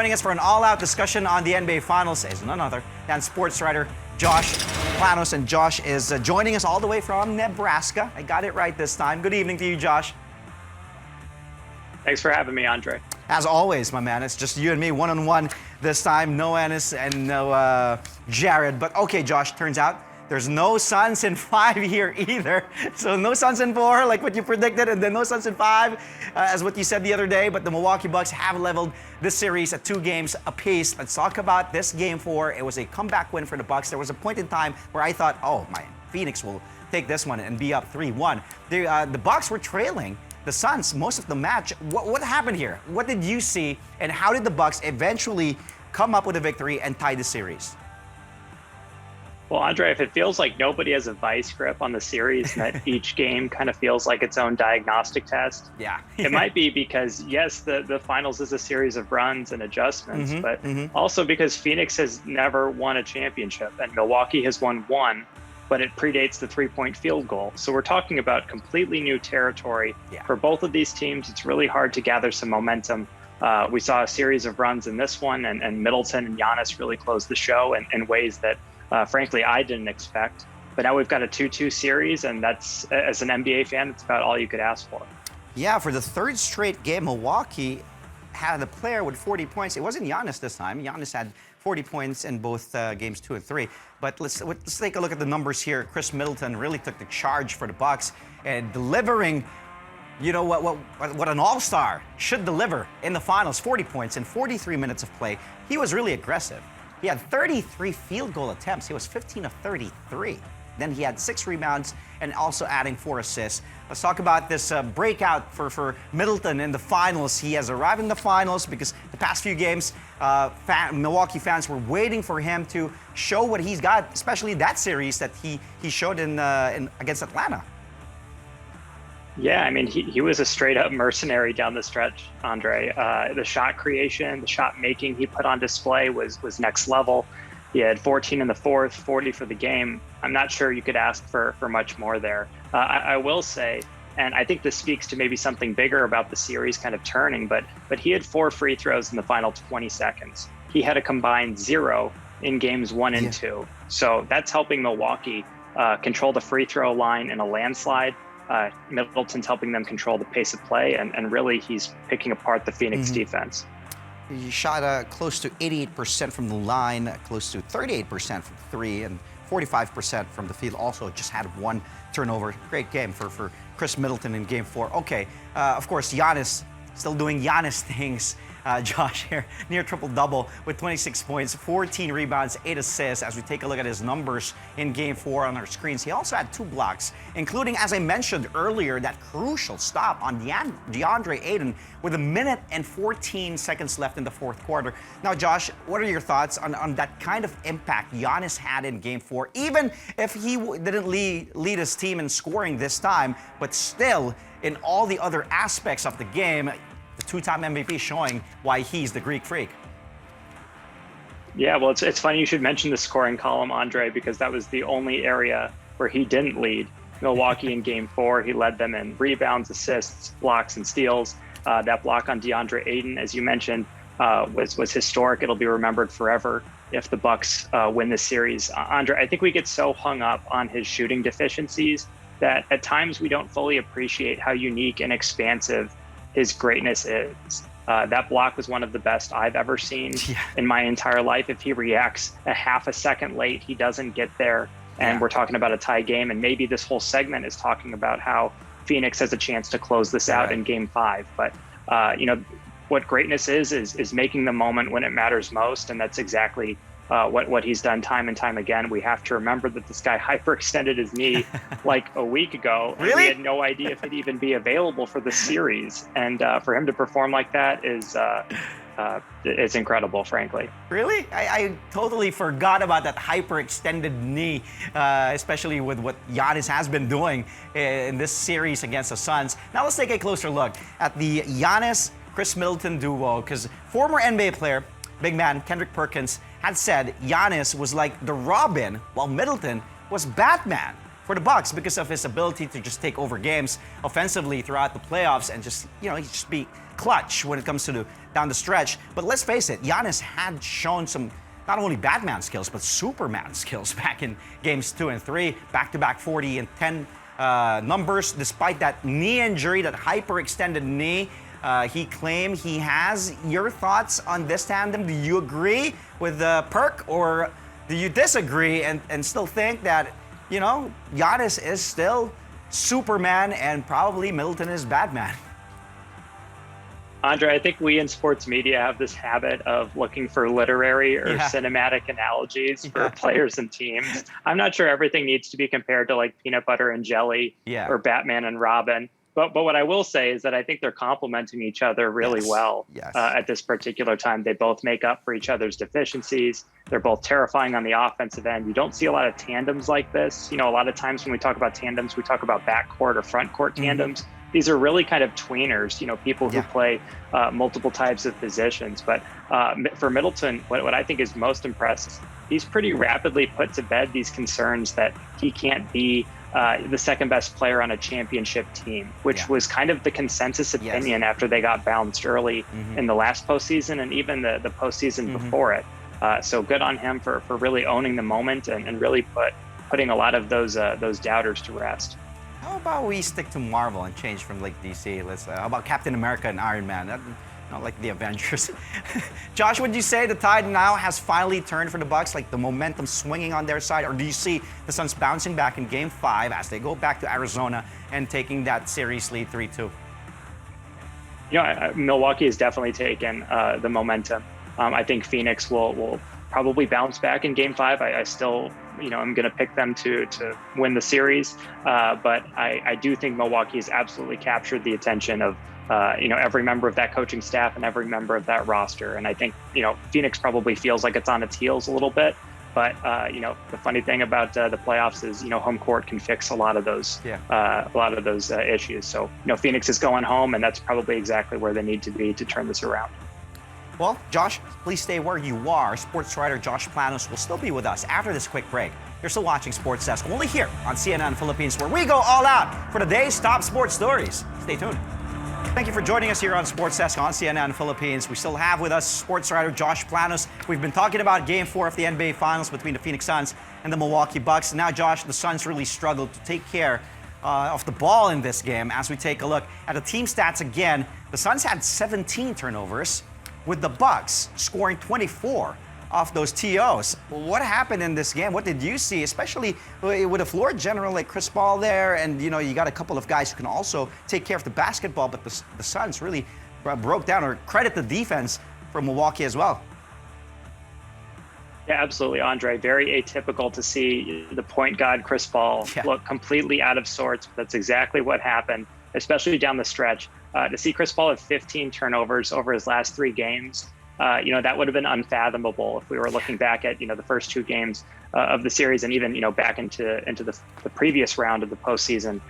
joining us for an all-out discussion on the NBA Finals is none other than sports writer Josh Planos. And Josh is joining us all the way from Nebraska. I got it right this time. Good evening to you, Josh. Thanks for having me, Andre. As always, my man, it's just you and me one-on-one this time. No Ennis and no Jared. But okay, Josh, turns out there's no Suns in 5 here either. So no Suns in 4, like what you predicted, and then no Suns in 5, as what you said the other day. But the Milwaukee Bucks have leveled this series at 2 games apiece. Let's talk about this Game 4. It was a comeback win for the Bucks. There was a point in time where I thought, oh, my, Phoenix will take this one and be up 3-1. The Bucks were trailing the Suns most of the match. What happened here? What did you see, and how did the Bucks eventually come up with a victory and tie the series? Well, Andre, if it feels like nobody has a vice grip on the series and that each game kind of feels like its own diagnostic test, it might be because, yes, the finals is a series of runs and adjustments, but also because Phoenix has never won a championship and Milwaukee has won one, but it predates the 3-point field goal. So we're talking about completely new territory for both of these teams. It's really hard to gather some momentum. We saw a series of runs in this one, and Middleton and Giannis really closed the show in ways that frankly, I didn't expect. But now we've got a 2-2 series, and that's, as an NBA fan, that's about all you could ask for. Yeah, for the third straight game, Milwaukee had a player with 40 points. It wasn't Giannis this time. Giannis had 40 points in both games 2 and 3. But let's take a look at the numbers here. Chris Middleton really took the charge for the Bucks and delivering, you know, what an all-star should deliver in the finals. 40 points in 43 minutes of play. He was really aggressive. He had 33 field goal attempts. He was 15 of 33. Then he had 6 rebounds and also adding 4 assists. Let's talk about this breakout for Middleton in the finals. He has arrived in the finals because the past few games, Milwaukee fans were waiting for him to show what he's got, especially that series that he showed in against Atlanta. Yeah, I mean, he was a straight-up mercenary down the stretch, Andre. The shot creation, the shot making he put on display was next level. He had 14 in the fourth, 40 for the game. I'm not sure you could ask for much more there. I will say, and I think this speaks to maybe something bigger about the series kind of turning, but he had 4 free throws in the final 20 seconds. He had a combined 0 in games 1 and 2. So that's helping Milwaukee control the free throw line in a landslide. Middleton's helping them control the pace of play, and really he's picking apart the Phoenix defense. He shot close to 88% from the line, close to 38% from 3, and 45% from the field. Also just had 1 turnover. Great game for Chris Middleton in Game 4. Okay, of course, Giannis still doing Giannis things. Josh here, near triple-double with 26 points, 14 rebounds, 8 assists. As we take a look at his numbers in Game 4 on our screens, he also had 2 blocks, including, as I mentioned earlier, that crucial stop on DeAndre Ayton with 1 minute and 14 seconds left in the fourth quarter. Now, Josh, what are your thoughts on that kind of impact Giannis had in Game 4, even if he didn't lead his team in scoring this time, but still in all the other aspects of the game, the 2-time MVP showing why he's the Greek freak? Yeah, well, it's funny you should mention the scoring column, Andre, because that was the only area where he didn't lead Milwaukee in Game 4. He led them in rebounds, assists, blocks, and steals. That block on DeAndre Ayton, as you mentioned, was historic. It'll be remembered forever if the Bucks win this series. Andre, I think we get so hung up on his shooting deficiencies that at times we don't fully appreciate how unique and expansive his greatness is. That block was one of the best I've ever seen in my entire life. If he reacts a half a second late, he doesn't get there. And we're talking about a tie game. And maybe this whole segment is talking about how Phoenix has a chance to close this out in Game 5. But, you know, what greatness is making the moment when it matters most. And that's exactly what he's done time and time again. We have to remember that this guy hyperextended his knee like a week ago. And we had no idea if he'd even be available for the series. And for him to perform like that is it's incredible, frankly. Really? I totally forgot about that hyperextended knee, especially with what Giannis has been doing in this series against the Suns. Now let's take a closer look at the Giannis-Chris Middleton duo, because former NBA player, big man Kendrick Perkins, had said Giannis was like the Robin, while Middleton was Batman for the Bucks because of his ability to just take over games offensively throughout the playoffs and just, he just be clutch when it comes to down the stretch. But let's face it, Giannis had shown some not only Batman skills, but Superman skills back in games 2 and 3, back-to-back 40 and 10 numbers, despite that knee injury, that hyperextended knee he claimed he has. Your thoughts on this tandem? Do you agree with Perk, or do you disagree and still think that, Giannis is still Superman and probably Middleton is Batman? Andre, I think we in sports media have this habit of looking for literary or cinematic analogies for players and teams. I'm not sure everything needs to be compared to like peanut butter and jelly or Batman and Robin. But what I will say is that I think they're complementing each other really well at this particular time. They both make up for each other's deficiencies. They're both terrifying on the offensive end. You don't see a lot of tandems like this. A lot of times when we talk about tandems, we talk about backcourt or front court tandems. These are really kind of tweeners, people who play multiple types of positions. But for Middleton, what I think is most impressive, he's pretty rapidly put to bed these concerns that he can't be the second best player on a championship team, which was kind of the consensus opinion after they got bounced early in the last postseason and even the postseason before it. So good on him for really owning the moment and really putting a lot of those doubters to rest. How about we stick to Marvel and change from like DC? How about Captain America and Iron Man? Not like the Avengers. Josh, would you say the tide now has finally turned for the Bucks, like the momentum swinging on their side, or do you see the Suns bouncing back in Game 5 as they go back to Arizona and taking that series lead 3-2? Milwaukee has definitely taken the momentum. I think Phoenix will probably bounce back in Game 5. I still, I'm going to pick them to win the series, but I do think Milwaukee has absolutely captured the attention of every member of that coaching staff and every member of that roster. And I think, Phoenix probably feels like it's on its heels a little bit. But, the funny thing about the playoffs is, home court can fix a lot of those issues. So, Phoenix is going home, and that's probably exactly where they need to be to turn this around. Well, Josh, please stay where you are. Sports writer Josh Planos will still be with us after this quick break. You're still watching Sports Desk only here on CNN Philippines, where we go all out for the day's top sports stories. Stay tuned. Thank you for joining us here on Sports Desk on CNN Philippines. We still have with us sports writer Josh Planos. We've been talking about Game 4 of the NBA Finals between the Phoenix Suns and the Milwaukee Bucks. Now, Josh, the Suns really struggled to take care of the ball in this game. As we take a look at the team stats again, the Suns had 17 turnovers, with the Bucks scoring 24 off those TOs. What happened in this game? What did you see, especially with a floor general like Chris Paul there, and you got a couple of guys who can also take care of the basketball, but the Suns really broke down, or credit the defense from Milwaukee as well. Yeah, absolutely, Andre. Very atypical to see the point guard Chris Paul look completely out of sorts. That's exactly what happened, especially down the stretch. To see Chris Paul have 15 turnovers over his last 3 games, that would have been unfathomable if we were looking back at, the first 2 games of the series, and even, back into the previous round of the postseason.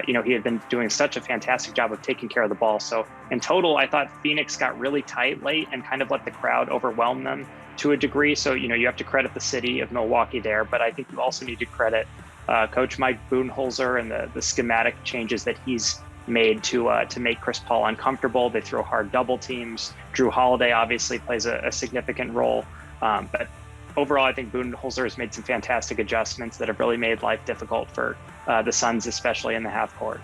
He had been doing such a fantastic job of taking care of the ball. So in total, I thought Phoenix got really tight late and kind of let the crowd overwhelm them to a degree. So, you have to credit the city of Milwaukee there, but I think you also need to credit Coach Mike Budenholzer and the schematic changes that he's made to make Chris Paul uncomfortable. They throw hard double teams. Drew Holiday obviously plays a significant role. But overall, I think Budenholzer has made some fantastic adjustments that have really made life difficult for the Suns, especially in the half court.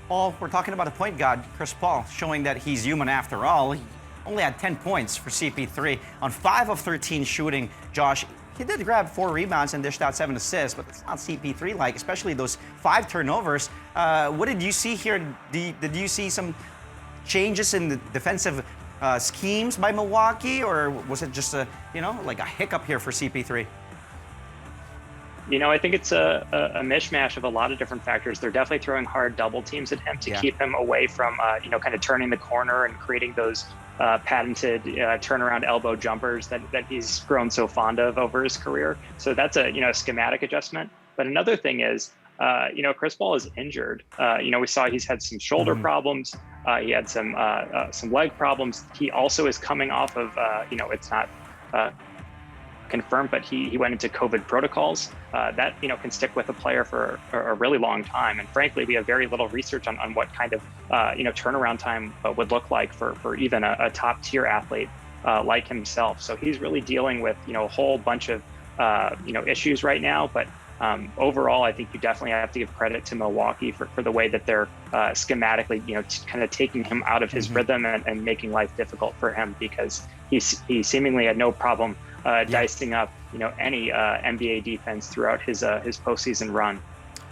Paul, we're talking about a point guard, Chris Paul, showing that he's human after all. He only had 10 points for CP3 on 5 of 13 shooting. Josh, he did grab 4 rebounds and dished out 7 assists, but it's not CP3-like, especially those 5 turnovers. What did you see here? Did you see some changes in the defensive schemes by Milwaukee, or was it just a hiccup here for CP3? I think it's a mishmash of a lot of different factors. They're definitely throwing hard double teams at him to keep him away from, kind of turning the corner and creating those patented turnaround elbow jumpers that he's grown so fond of over his career. So that's a schematic adjustment. But another thing is, Chris Paul is injured. We saw he's had some shoulder problems. He had some leg problems. He also is coming off of, it's not confirmed, but he went into COVID protocols. That can stick with a player for a really long time. And frankly, we have very little research on what kind of turnaround time would look like for even a top tier athlete like himself. So he's really dealing with a whole bunch of issues right now. But overall, I think you definitely have to give credit to Milwaukee for the way that they're schematically, kind of taking him out of his rhythm and making life difficult for him, because he seemingly had no problem dicing up, any NBA defense throughout his postseason run.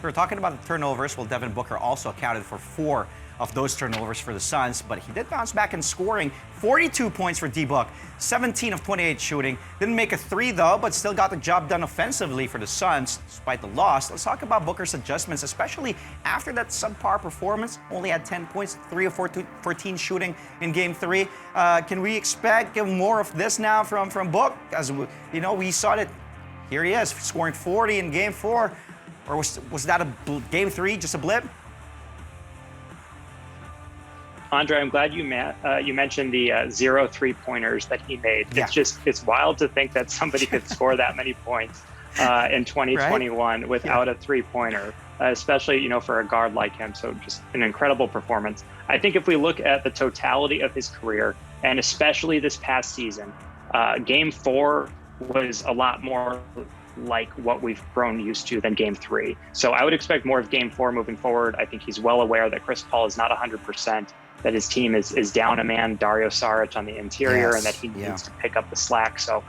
We were talking about the turnovers. Well, Devin Booker also accounted for 4 of those turnovers for the Suns, but he did bounce back in scoring. 42 points for D-Book, 17 of 28 shooting. Didn't make a 3 though, but still got the job done offensively for the Suns despite the loss. Let's talk about Booker's adjustments, especially after that subpar performance. Only had 10 points, 3 of 14 shooting in Game 3. Can we expect more of this now from Book? As we saw that here he is scoring 40 in Game 4. Or was that Game 3 just a blip? Andre, I'm glad you mentioned the 0 3-pointers that he made. Yeah. It's wild to think that somebody could score that many points in 2021 right? Without a 3-pointer, especially for a guard like him. So just an incredible performance. I think if we look at the totality of his career, and especially this past season, Game 4 was a lot more like what we've grown used to than Game 3. So I would expect more of Game 4 moving forward. I think he's well aware that Chris Paul is not 100%, that his team is down a man, Dario Saric on the interior, yes, and that he needs to pick up the slack. So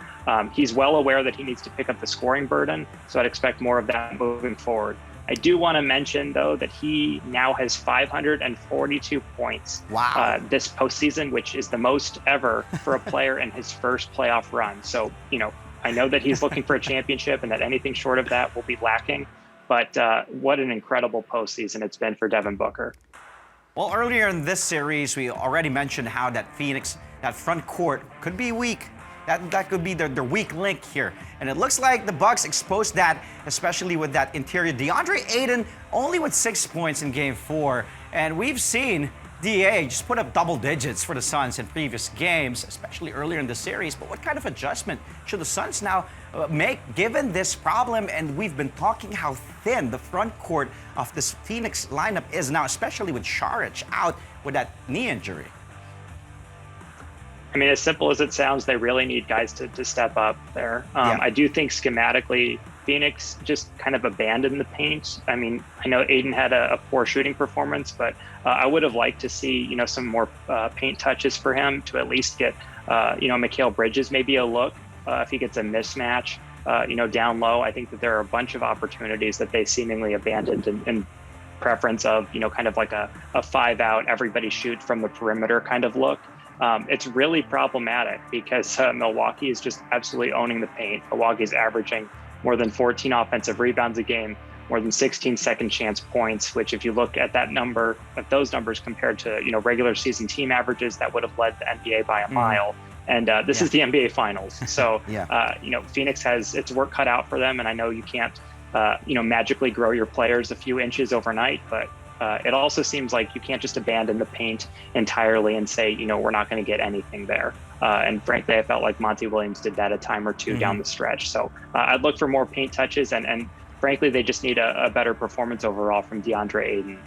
he's well aware that he needs to pick up the scoring burden. So I'd expect more of that moving forward. I do want to mention, though, that he now has 542 points this postseason, which is the most ever for a player in his first playoff run. So, I know that he's looking for a championship and that anything short of that will be lacking. But what an incredible postseason it's been for Devin Booker. Well, earlier in this series, we already mentioned how that Phoenix, that front court could be weak. That could be their weak link here. And it looks like the Bucks exposed that, especially with that interior. DeAndre Ayton only with 6 points in Game 4. And we've seen DA just put up double digits for the Suns in previous games, especially earlier in the series. But what kind of adjustment should the Suns now make given this problem? And we've been talking how thin the front court of this Phoenix lineup is now, especially with Saric out with that knee injury. I mean, as simple as it sounds, they really need guys to step up there. I do think schematically, Phoenix just kind of abandoned the paint. I mean, I know Ayton had a poor shooting performance, but I would have liked to see, some more paint touches for him to at least get, Mikal Bridges maybe a look if he gets a mismatch, down low. I think that there are a bunch of opportunities that they seemingly abandoned in preference of, kind of like a 5-out, everybody shoot from the perimeter kind of look. It's really problematic because Milwaukee is just absolutely owning the paint. Milwaukee's averaging more than 14 offensive rebounds a game, more than 16 second chance points, which if you look at those numbers compared to, regular season team averages, that would have led the NBA by a mile. And this is the NBA Finals. So, Phoenix has its work cut out for them. And I know you can't, magically grow your players a few inches overnight, but it also seems like you can't just abandon the paint entirely and say, we're not going to get anything there. And frankly, I felt like Monty Williams did that a time or two down the stretch. So I'd look for more paint touches. And frankly, they just need a better performance overall from DeAndre Ayton.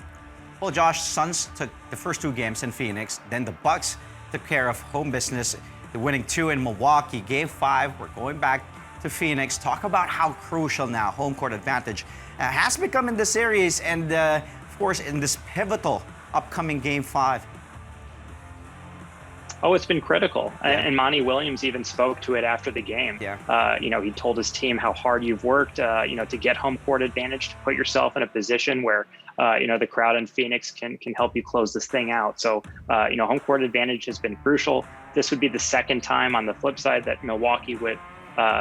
Well, Josh, Suns took the first 2 games in Phoenix. Then the Bucks took care of home business, winning 2 in Milwaukee. Game 5, we're going back to Phoenix. Talk about how crucial now home court advantage has become in this series. And of course, in this pivotal upcoming Game 5. Oh, it's been critical. And Monty Williams even spoke to it after the game. He told his team how hard you've worked, to get home court advantage, to put yourself in a position where, the crowd in Phoenix can help you close this thing out. So, home court advantage has been crucial. This would be the second time on the flip side that Milwaukee would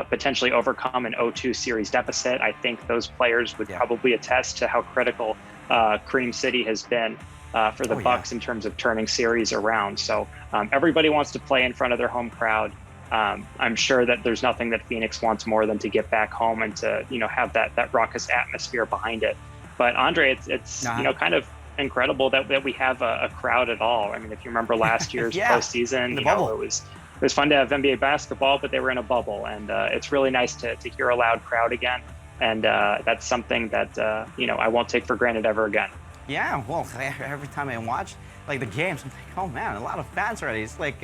potentially overcome an 0-2 series deficit. I think those players would probably attest to how critical Cream City has been for the Bucks in terms of turning series around. So everybody wants to play in front of their home crowd. I'm sure that there's nothing that Phoenix wants more than to get back home and to have that raucous atmosphere behind it. But Andre, it's kind of incredible that we have a crowd at all. I mean, if you remember last year's postseason, it was it was fun to have NBA basketball, but they were in a bubble, and it's really nice to hear a loud crowd again. And that's something that I won't take for granted ever again. Yeah, well, every time I watch like the games, I'm like, oh man, a lot of fans already. It's like,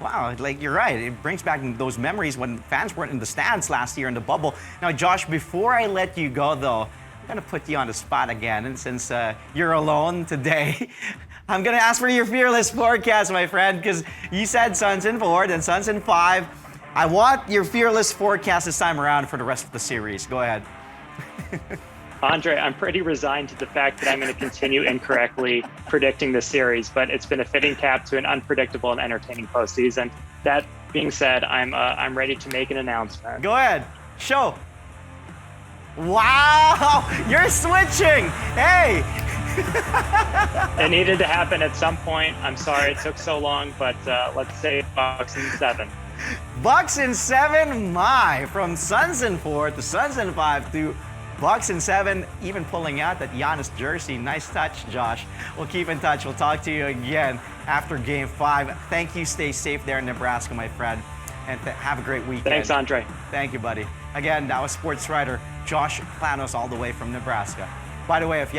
wow, like you're right. It brings back those memories when fans weren't in the stands last year in the bubble. Now, Josh, before I let you go, though, I'm gonna put you on the spot again, and since you're alone today, I'm gonna ask for your fearless forecast, my friend, because you said Suns in 4, then Suns in 5. I want your fearless forecast this time around for the rest of the series. Go ahead. Andre, I'm pretty resigned to the fact that I'm going to continue incorrectly predicting this series, but it's been a fitting cap to an unpredictable and entertaining postseason. That being said, I'm ready to make an announcement. Go ahead. Show. Wow, you're switching. Hey. It needed to happen at some point. I'm sorry it took so long, but let's say Bucks in 7. Bucks in 7, my. From Suns in 4 to Suns in 5 to Bucks in 7, even pulling out that Giannis jersey. Nice touch, Josh. We'll keep in touch. We'll talk to you again after Game 5. Thank you. Stay safe there in Nebraska, my friend. And have a great weekend. Thanks, Andre. Thank you, buddy. Again, that was sports writer Josh Planos all the way from Nebraska. By the way, if you